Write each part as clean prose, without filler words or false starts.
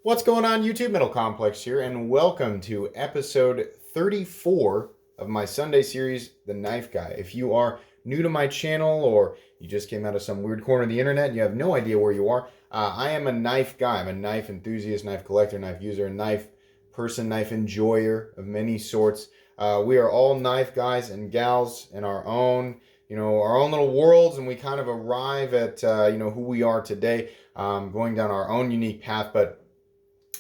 What's going on, YouTube? Metal Complex here, and welcome to episode 34 of my Sunday series, The Knife Guy. If you are new to my channel or you just came out of some weird corner of the internet and you have no idea where you are, I am a knife guy. I'm a knife enthusiast, knife collector, knife user, knife person, knife enjoyer of many sorts. We are all knife guys and gals in our own little worlds, and we kind of arrive at, who we are today, going down our own unique path, but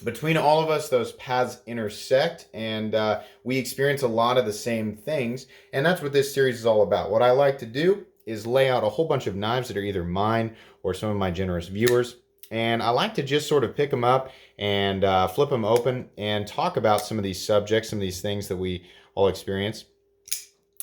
between all of us, those paths intersect, and we experience a lot of the same things. And that's what this series is all about. What I like to do is lay out a whole bunch of knives that are either mine or some of my generous viewers. And I like to just sort of pick them up and flip them open and talk about some of these subjects, some of these things that we all experience.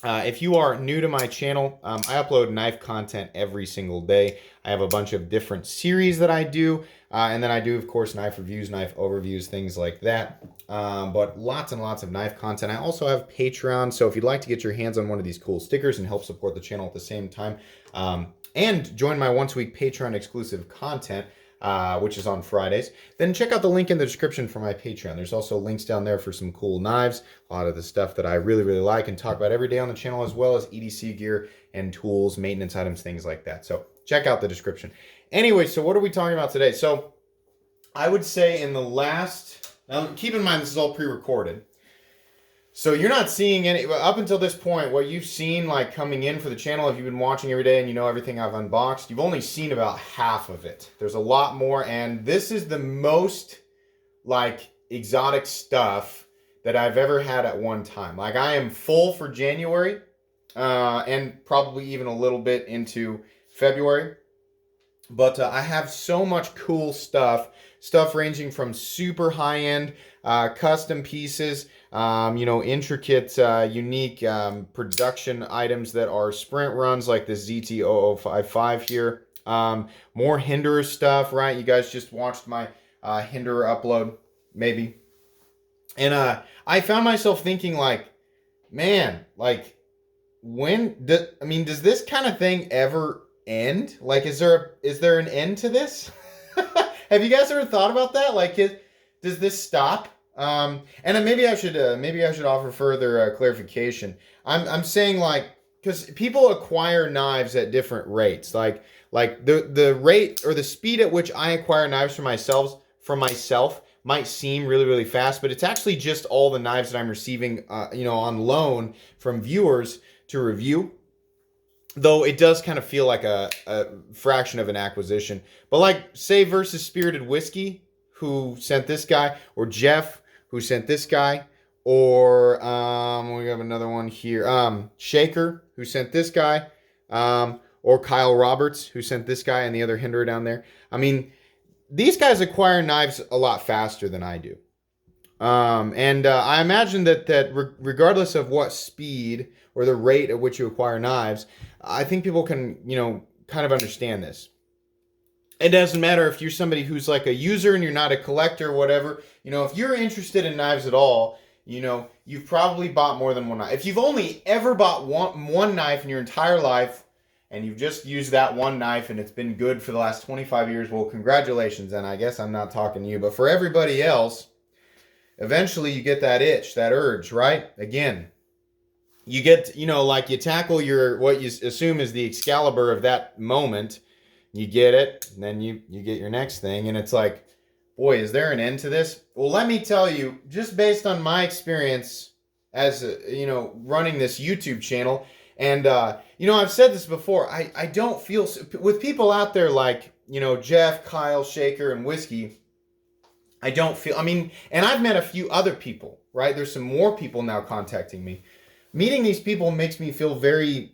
If you are new to my channel, I upload knife content every single day. I have a bunch of different series that I do, and then I do, of course, knife reviews, knife overviews, things like that. But lots and lots of knife content. I also have Patreon, so if you'd like to get your hands on one of these cool stickers and help support the channel at the same time, and join my once-a-week Patreon exclusive content, which is on Fridays, then check out the link in the description for my Patreon. There's also links down there for some cool knives, a lot of the stuff that I really, really like and talk about every day on the channel, as well as EDC gear and tools, maintenance items, things like that. So check out the description. Anyway, so what are we talking about today? So I would say now keep in mind this is all pre-recorded. So you're not seeing any, up until this point, what you've seen like coming in for the channel, if you've been watching every day and you know everything I've unboxed, you've only seen about half of it. There's a lot more, and this is the most like exotic stuff that I've ever had at one time. Like I am full for January, and probably even a little bit into February. But I have so much cool stuff ranging from super high-end custom pieces, intricate, unique production items that are sprint runs like the ZT0055 here. More Hinderer stuff, right? You guys just watched my Hinderer upload, maybe. And I found myself thinking like, man, like does this kind of thing ever end? Like, is there an end to this? Have you guys ever thought about that? Like, does this stop? And maybe I should offer further clarification. I'm saying like, because people acquire knives at different rates. Like the rate or the speed at which I acquire knives for myself might seem really, really fast, but it's actually just all the knives that I'm receiving, on loan from viewers to review. Though it does kind of feel like a fraction of an acquisition. But like, say, versus Spirited Whiskey, who sent this guy, or Jeff, who sent this guy, or we have another one here, Shaker, who sent this guy, or Kyle Roberts, who sent this guy and the other Hinderer down there. I mean, these guys acquire knives a lot faster than I do. I imagine that regardless of what speed or the rate at which you acquire knives, I think people can, kind of understand this. It doesn't matter if you're somebody who's like a user and you're not a collector or whatever. If you're interested in knives at all, you've probably bought more than one knife. If you've only ever bought one knife in your entire life and you've just used that one knife and it's been good for the last 25 years, well, congratulations. And I guess I'm not talking to you, but for everybody else, eventually you get that itch, that urge, right? Again, you get, like you tackle what you assume is the Excalibur of that moment. You get it, and then you get your next thing, and it's like, boy, is there an end to this? Well, let me tell you, just based on my experience as, running this YouTube channel, and, I've said this before, I don't feel, with people out there like, Jeff, Kyle, Shaker, and Whiskey, I don't feel, and I've met a few other people, right? There's some more people now contacting me. Meeting these people makes me feel very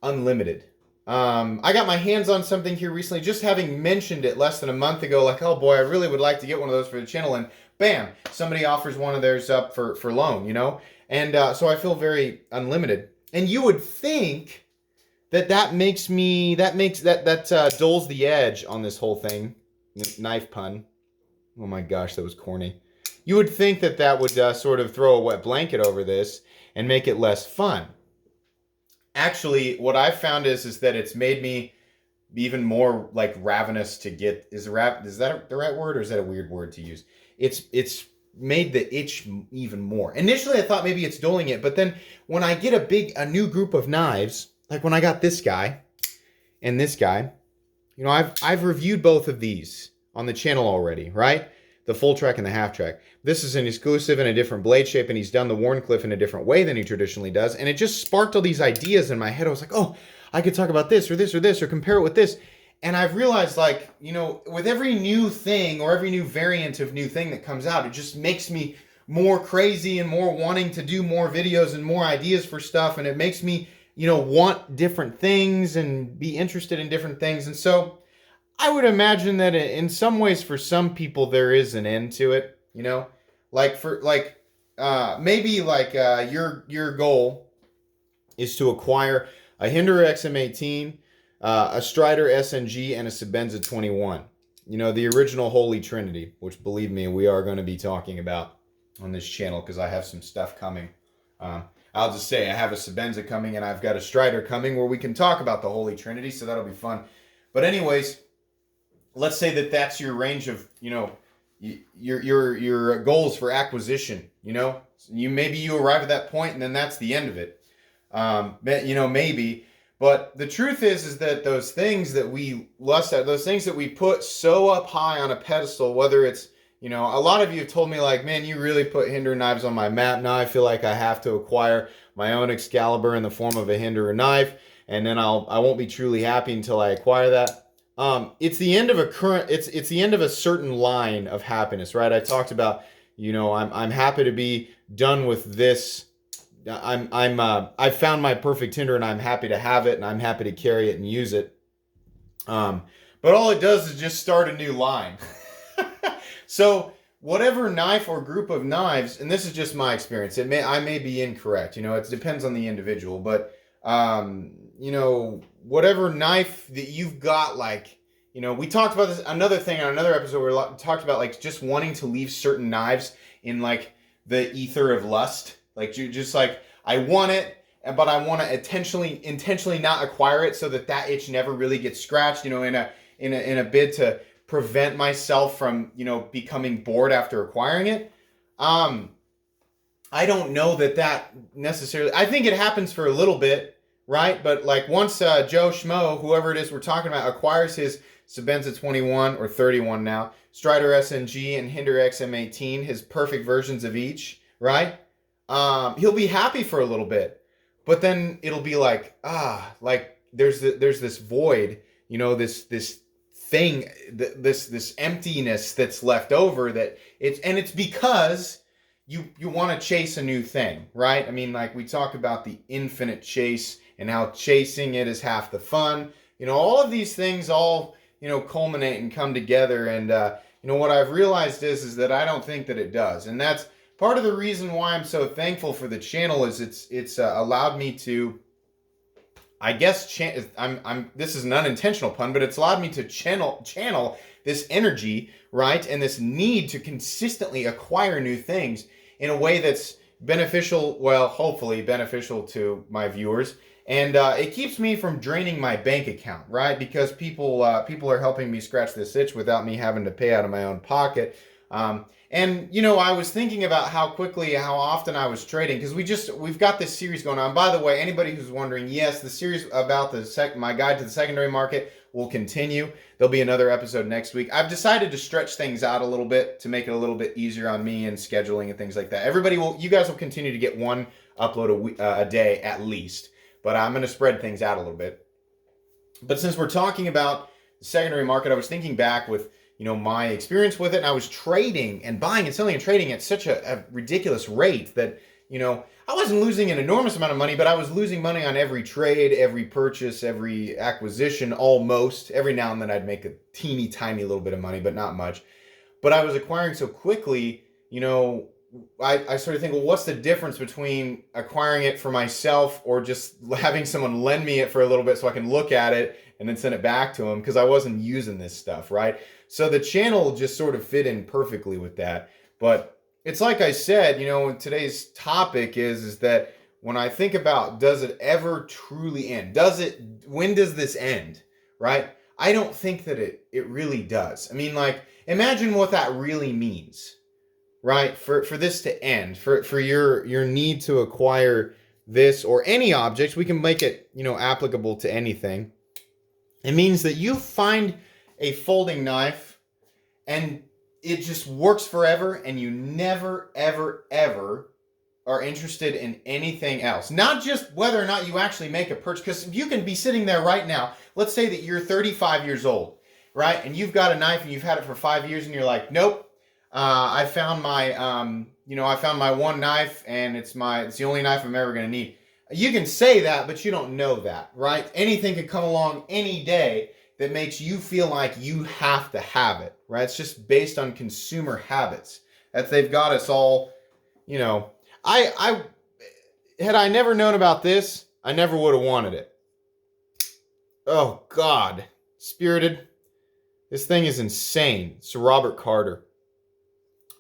unlimited. I got my hands on something here recently, just having mentioned it less than a month ago, like, oh boy, I really would like to get one of those for the channel, and bam, somebody offers one of theirs up for loan, And so I feel very unlimited. And you would think that dulls the edge on this whole thing. Knife pun. Oh my gosh, that was corny. You would think that would sort of throw a wet blanket over this and make it less fun. Actually, what I've found is that it's made me even more like ravenous to get. Is that the right word, or is that a weird word to use? It's made the itch even more. Initially, I thought maybe it's dulling it, but then when I get a new group of knives, like when I got this guy and this guy, you know, I've reviewed both of these on the channel already, right? The full track and the half track. This is an exclusive in a different blade shape, and he's done the Wharncliffe in a different way than he traditionally does. And it just sparked all these ideas in my head. I was like, oh, I could talk about this or this or this or compare it with this. And I've realized, like, you know, with every new thing or every new variant of new thing that comes out, it just makes me more crazy and more wanting to do more videos and more ideas for stuff. And it makes me, you know, want different things and be interested in different things. And so I would imagine that in some ways, for some people, there is an end to it, you know, like maybe your goal is to acquire a Hinderer XM18, a Strider SNG, and a Sebenza 21. You know, the original Holy Trinity, which, believe me, we are going to be talking about on this channel because I have some stuff coming. I'll just say I have a Sebenza coming and I've got a Strider coming where we can talk about the Holy Trinity, so that'll be fun. But anyways, let's say that that's your range of, you know, your goals for acquisition. You know, maybe you arrive at that point and then that's the end of it. You know, maybe. But the truth is that those things that we lust at, those things that we put so up high on a pedestal, whether it's, you know, a lot of you have told me like, man, you really put Hinderer knives on my map. Now I feel like I have to acquire my own Excalibur in the form of a Hinderer knife, and then I won't be truly happy until I acquire that. It's the end of it's the end of a certain line of happiness, right? I talked about, you know, I'm happy to be done with this. I've found my perfect Hinderer and I'm happy to have it and I'm happy to carry it and use it. But all it does is just start a new line. So whatever knife or group of knives, and this is just my experience, I may be incorrect, you know, it depends on the individual, but you know, whatever knife that you've got, like, you know, we talked about this, another thing on another episode where we talked about like just wanting to leave certain knives in like the ether of lust. Like, you just like, I want it, but I want to intentionally not acquire it so that itch never really gets scratched, you know, in a bid to prevent myself from, you know, becoming bored after acquiring it. I don't know that necessarily, I think it happens for a little bit, right? But like once Joe Schmo, whoever it is we're talking about, acquires his Sebenza 21 or 31 now, Strider SNG and Hinderer XM18, his perfect versions of each, right? He'll be happy for a little bit, but then it'll be like, like there's this void, you know, this thing, this emptiness that's left over, that it's because you want to chase a new thing, right? I mean, like we talk about the infinite chase and how chasing it is half the fun. You know, all of these things all, you know, culminate and come together. And, you know, what I've realized is that I don't think that it does. And that's part of the reason why I'm so thankful for the channel, is it's allowed me to, I guess, this is an unintentional pun, but it's allowed me to channel this energy, right? And this need to consistently acquire new things in a way that's beneficial, well, hopefully beneficial to my viewers. And it keeps me from draining my bank account, right? Because people are helping me scratch this itch without me having to pay out of my own pocket. And, you know, I was thinking about how often I was trading, because we've got this series going on. By the way, anybody who's wondering, yes, the series about my guide to the secondary market will continue. There'll be another episode next week. I've decided to stretch things out a little bit to make it a little bit easier on me and scheduling and things like that. You guys will continue to get one upload a day at least, but I'm going to spread things out a little bit. But since we're talking about the secondary market, I was thinking back with, you know, my experience with it, and I was trading and buying and selling and trading at such a ridiculous rate that, you know, I wasn't losing an enormous amount of money, but I was losing money on every trade, every purchase, every acquisition, almost. Every now and then I'd make a teeny tiny little bit of money, but not much. But I was acquiring so quickly, you know, I started thinking, well, what's the difference between acquiring it for myself or just having someone lend me it for a little bit so I can look at it and then send it back to them, because I wasn't using this stuff, right? So the channel just sort of fit in perfectly with that. But it's like I said, you know, today's topic is that when I think about, does it ever truly end? When does this end, right? I don't think that it really does. I mean, like, imagine what that really means, right? For this to end, for your need to acquire this or any object, we can make it, applicable to anything. It means that you find a folding knife and it just works forever, and you never, ever, ever are interested in anything else. Not just whether or not you actually make a purchase, because you can be sitting there right now. Let's say that you're 35 years old, right? And you've got a knife and you've had it for 5 years, and you're like, nope, I found my, I found my one knife, and it's the only knife I'm ever going to need. You can say that, but you don't know that, right? Anything could come along any day that makes you feel like you have to have it, right? It's just based on consumer habits that they've got us all, I had I never known about this, I never would have wanted it. Oh God, Spirited, this thing is insane. Sir Robert Carter.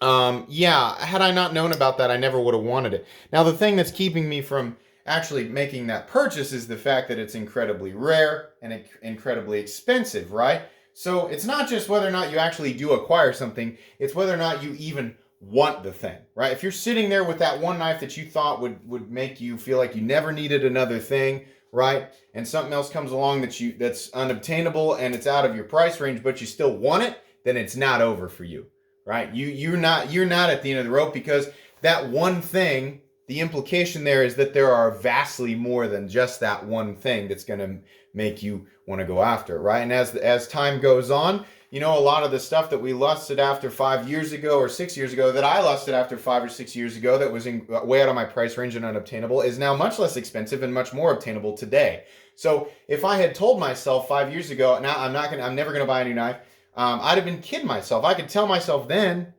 Yeah, had I not known about that, I never would have wanted it. Now, the thing that's keeping me from actually making that purchase is the fact that it's incredibly rare and incredibly expensive, right? So it's not just whether or not you actually do acquire something, it's whether or not you even want the thing, right? If you're sitting there with that one knife that you thought would make you feel like you never needed another thing, right? And something else comes along that's unobtainable and it's out of your price range, but you still want it, then it's not over for you, right? You're not at the end of the rope, because that one thing, the implication there is that there are vastly more than just that one thing that's going to make you want to go after it, right? And as time goes on, a lot of the stuff that we lusted after 5 years ago or 6 years ago, that I lusted after 5 or 6 years ago, that was way out of my price range and unobtainable, is now much less expensive and much more obtainable today. So if I had told myself 5 years ago, now I'm never going to buy a new knife, I'd have been kidding myself. I could tell myself then,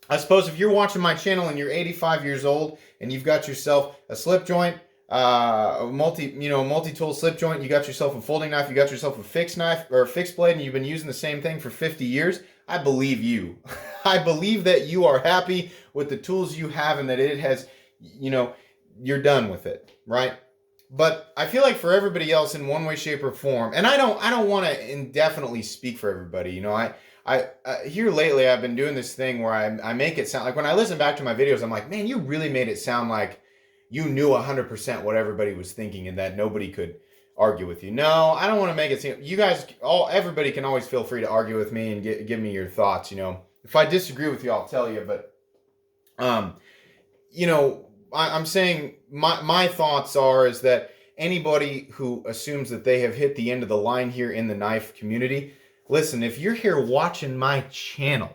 I suppose if you're watching my channel and you're 85 years old and you've got yourself a slip joint, a multi-tool slip joint, you got yourself a folding knife, you got yourself a fixed knife or a fixed blade, and you've been using the same thing for 50 years, I believe you. I believe that you are happy with the tools you have and that it has, you're done with it, right? But I feel like for everybody else in one way, shape, or form, and I don't want to indefinitely speak for everybody, I here lately I've been doing this thing where I make it sound like, when I listen back to my videos, I'm like, man, you really made it sound like you knew 100% what everybody was thinking and that nobody could argue with you. No, I don't want to make it seem, you guys, everybody can always feel free to argue with me and give me your thoughts, If I disagree with you, I'll tell you, but, I'm saying my thoughts is that anybody who assumes that they have hit the end of the line here in the knife community, listen, if you're here watching my channel,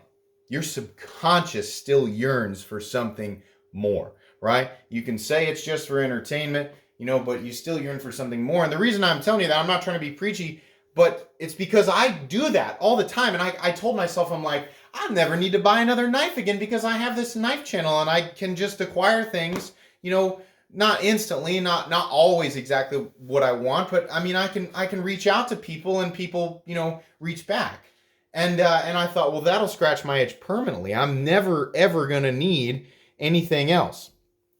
your subconscious still yearns for something more, right? You can say it's just for entertainment, but you still yearn for something more. And the reason I'm telling you that, I'm not trying to be preachy, but it's because I do that all the time. And I told myself, I'm like, I'll never need to buy another knife again because I have this knife channel and I can just acquire things, not instantly, not always exactly what I want, but I mean, I can reach out to people and people, reach back. And I thought, well, that'll scratch my itch permanently. I'm never, ever going to need anything else.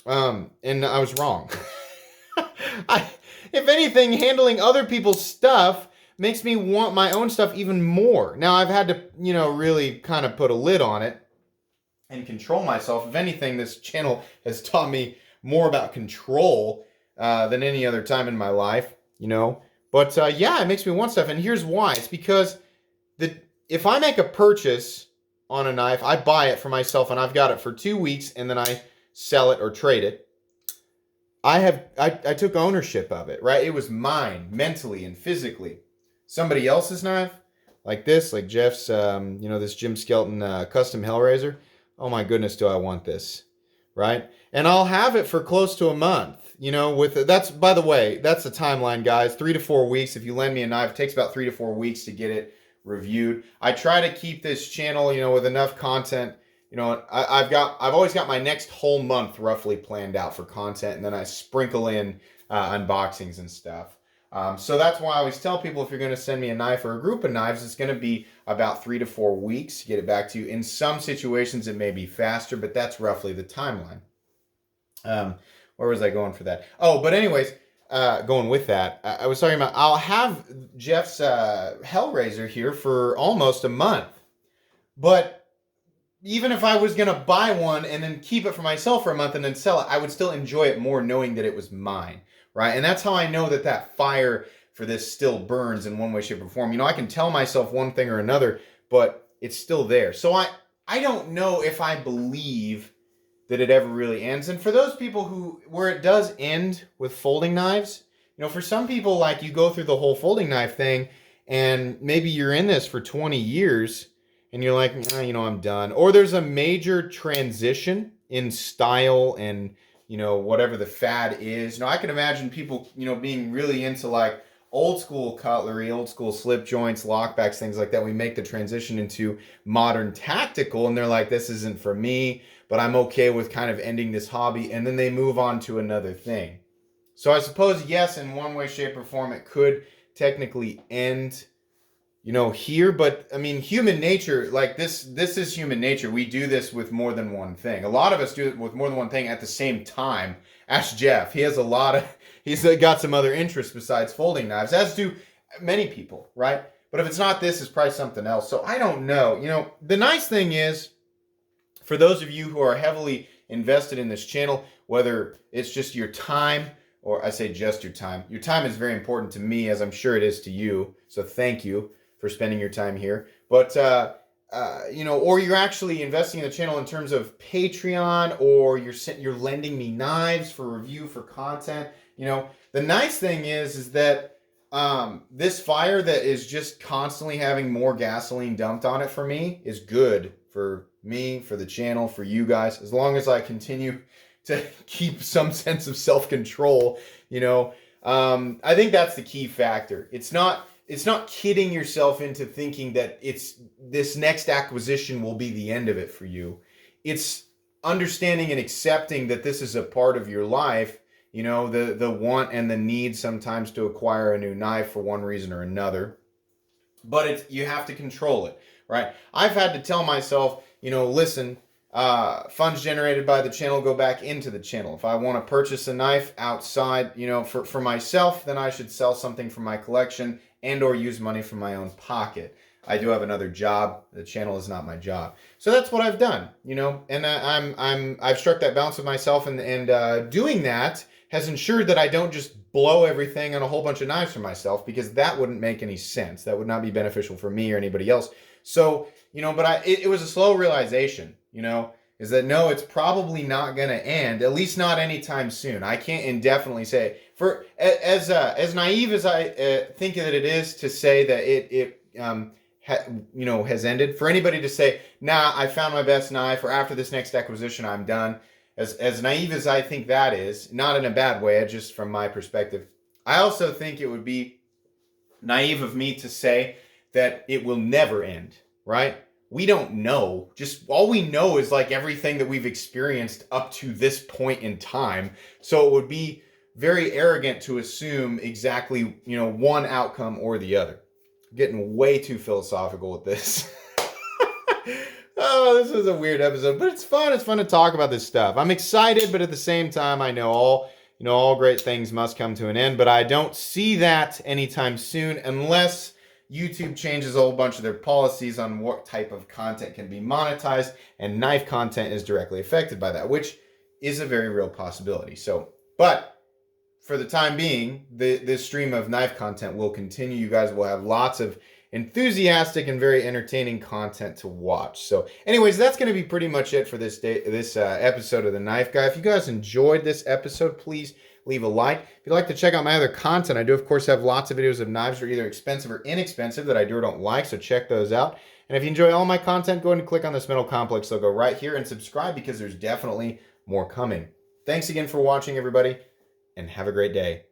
And I was wrong. If anything, handling other people's stuff makes me want my own stuff even more. Now, I've had to, really kind of put a lid on it and control myself. If anything, this channel has taught me more about control than any other time in my life, But yeah, it makes me want stuff. And here's why. It's because if I make a purchase on a knife, I buy it for myself and I've got it for 2 weeks and then I sell it or trade it. I took ownership of it, right? It was mine mentally and physically. Somebody else's knife, like Jeff's, this Jim Skelton custom Hellraiser. Oh my goodness, do I want this, right? And I'll have it for close to a month, that's, by the way, that's the timeline, guys, 3 to 4 weeks. If you lend me a knife, it takes about 3 to 4 weeks to get it reviewed. I try to keep this channel, with enough content. I've always got my next whole month roughly planned out for content, and then I sprinkle in unboxings and stuff. So that's why I always tell people, if you're going to send me a knife or a group of knives, it's going to be about 3 to 4 weeks to get it back to you. In some situations, it may be faster, but that's roughly the timeline. Where was I going for that? Oh, but anyways, going with that, I was talking about I'll have Jeff's Hellraiser here for almost a month, but even if I was gonna buy one and then keep it for myself for a month and then sell it, I would still enjoy it more knowing that it was mine, right? And that's how I know that that fire for this still burns in one way, shape, or form. You know, I can tell myself one thing or another, but it's still there. So I don't know if I believe that it ever really ends. And for those people who where it does end with folding knives, you know, for some people, like, you go through the whole folding knife thing, and maybe you're in this for 20 years and you're like, you know, I'm done. Or there's a major transition in style and, you know, whatever the fad is. You know, I can imagine people, you know, being really into like old school cutlery, old school slip joints, lockbacks, things like that. We make the transition into modern tactical, and they're like, this isn't for me, but I'm okay with kind of ending this hobby. And then they move on to another thing. So I suppose, yes, in one way, shape, or form, it could technically end, you know, here. But I mean, human nature, like this is human nature. We do this with more than one thing. A lot of us do it with more than one thing at the same time. Ask Jeff. He has a lot of, he's got some other interests besides folding knives, as do many people, right? But if it's not this, it's probably something else. So I don't know. You know, the nice thing is, for those of you who are heavily invested in this channel, whether it's just your time, or I say just your time is very important to me, as I'm sure it is to you. So thank you for spending your time here. But, you know, or you're actually investing in the channel in terms of Patreon, or you're lending me knives for review, for content. You know, the nice thing is that this fire that is just constantly having more gasoline dumped on it for me is good for me, for the channel, for you guys, as long as I continue to keep some sense of self-control. You know, I think that's the key factor. It's not kidding yourself into thinking that it's this next acquisition will be the end of it for you. It's understanding and accepting that this is a part of your life. You know, the want and the need sometimes to acquire a new knife for one reason or another. But you have to control it, right? I've had to tell myself, you know, listen, funds generated by the channel go back into the channel. If I want to purchase a knife outside, you know, for myself, then I should sell something from my collection and or use money from my own pocket. I do have another job. The channel is not my job. So that's what I've done, you know, and I've struck that balance with myself, and doing that has ensured that I don't just blow everything on a whole bunch of knives for myself, because that wouldn't make any sense. That would not be beneficial for me or anybody else. So, you know, but it was a slow realization, you know, is that no, it's probably not going to end, at least not anytime soon. I can't indefinitely say, for as naive as I think that it is to say that it you know, has ended. For anybody to say, nah, I found my best knife, or after this next acquisition, I'm done. As naive as I think that is, not in a bad way, just from my perspective, I also think it would be naive of me to say that it will never end, right? We don't know. Just all we know is like everything that we've experienced up to this point in time. So it would be very arrogant to assume exactly, you know, one outcome or the other. I'm getting way too philosophical with this. Oh, this is a weird episode, but it's fun. It's fun to talk about this stuff. I'm excited, but at the same time, I know all great things must come to an end, but I don't see that anytime soon unless YouTube changes a whole bunch of their policies on what type of content can be monetized, and knife content is directly affected by that, which is a very real possibility. So, but for the time being, this stream of knife content will continue. You guys will have lots of enthusiastic and very entertaining content to watch. So anyways, that's going to be pretty much it for this episode of The Knife Guy. If you guys enjoyed this episode, please leave a like. If you'd like to check out my other content, I do, of course, have lots of videos of knives that are either expensive or inexpensive that I do or don't like, so check those out. And if you enjoy all my content, go ahead and click on this Metal Complex logo right here and subscribe, because there's definitely more coming. Thanks again for watching, everybody, and have a great day.